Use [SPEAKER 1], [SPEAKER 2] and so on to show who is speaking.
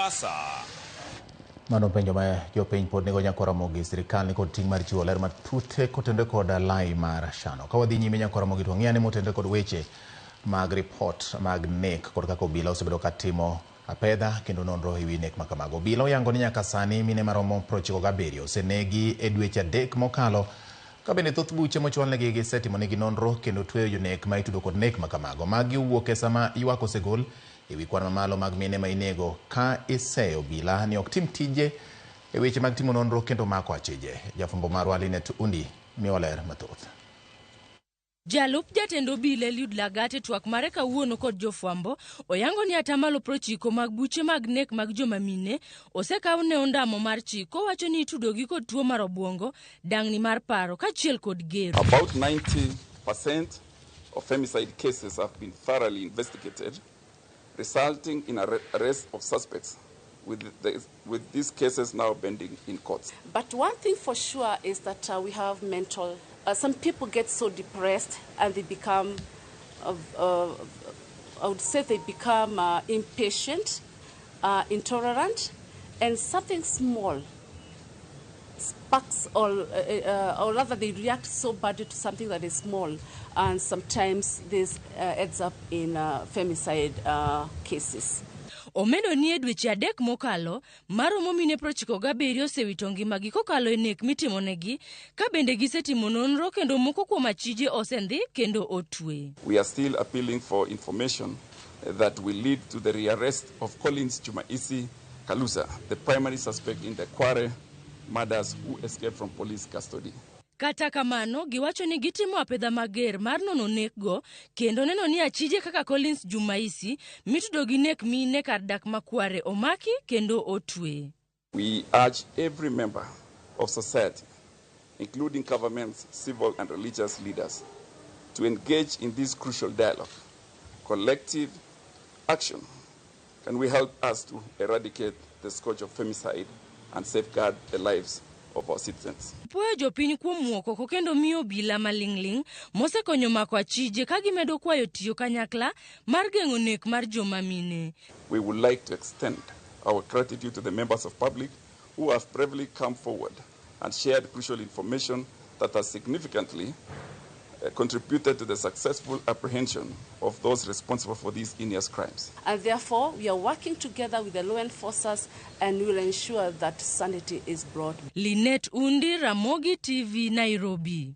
[SPEAKER 1] siasa.
[SPEAKER 2] Mano penjo ma jopiny pod nego nyako Ramogi sirikal ni kod ting' mar chiwo ler matute kotende kod lai mar shano. Ka wadhi nyime nyako Ramogi to ng'iyane motende kod weche mag report mag nek kod kaka obila osebedo katimo apedha kendo nonro ewi nek ma kamago. Obila oyango ni nyaka sani mine maromo 97 osenegi e dweche adek mokalo. Ka bende thoth buche mochwalnegi gisetimonegi nonro kendo tweyo jonek ma itudo kod nek ma kamago. Magi owuok e sama ywak osegol ewi kwan mamalo mag mine ma inego ka iseyo obila ni ok tim tije e weche mag timo nonro kendo mako achije. Jafumbo marwa Linet Undi miwa ler mathoth.
[SPEAKER 3] Jalup jatend obila Eliud Lagat twak mare kawuono kod jofwambo oyango ni atamalo 90 mag buche mag nek mag joma mine osekaw ne ondamo mar chiko, wacho ni itudogi kod tuo mar obwongo, dang'ni mar paro kachiel kod gero.
[SPEAKER 4] About 90% of femicide cases have been thoroughly investigated, resulting in arrest of suspects, with these cases now pending in courts.
[SPEAKER 5] But one thing for sure is that we have mental. Some people get so depressed and they become, I would say they become impatient, intolerant, and something small sparks, or rather they react so badly to something that is small, and sometimes this ends up in femicide cases.
[SPEAKER 3] Omedo ni e dweche adek mokalo maromo mine 97 osewito ngimagi kokalo e nek mitimonegi, ka bende gisetimo nonro kendo moko kuom achije osendhi kendo otwe.
[SPEAKER 4] We are still appealing for information that will lead to the rearrest of Collins Jumaisi Kalusa, the primary suspect in the Kware murders who escaped from police custody.
[SPEAKER 3] Kata kamano, giwacho ni gitimo apedha mager mar nono nekgo kendo neno ni achije kaka Collins Jumaisi mitudo gi nek mine kar dak makware omaki kendo otwe.
[SPEAKER 4] We urge every member of society, including governments, civil and religious leaders, to engage in this crucial dialogue. Collective action can we help us to eradicate the scourge of femicide and safeguard the lives of our citizens.
[SPEAKER 3] Puoyo jopiny kuom muoko kendo miyo obila maling'ling mosekonyo mako achije ka gimedo kwayo tiyo kanyakla mar geng'o nek mar joma mine.
[SPEAKER 4] We would like to extend our gratitude to the members of public who have bravely come forward and shared crucial information that has significantly contributed to the successful apprehension of those responsible for these heinous crimes.
[SPEAKER 5] And therefore, we are working together with the law enforcers and we will ensure that sanity is brought.
[SPEAKER 3] Linet Undi, Ramogi TV, Nairobi.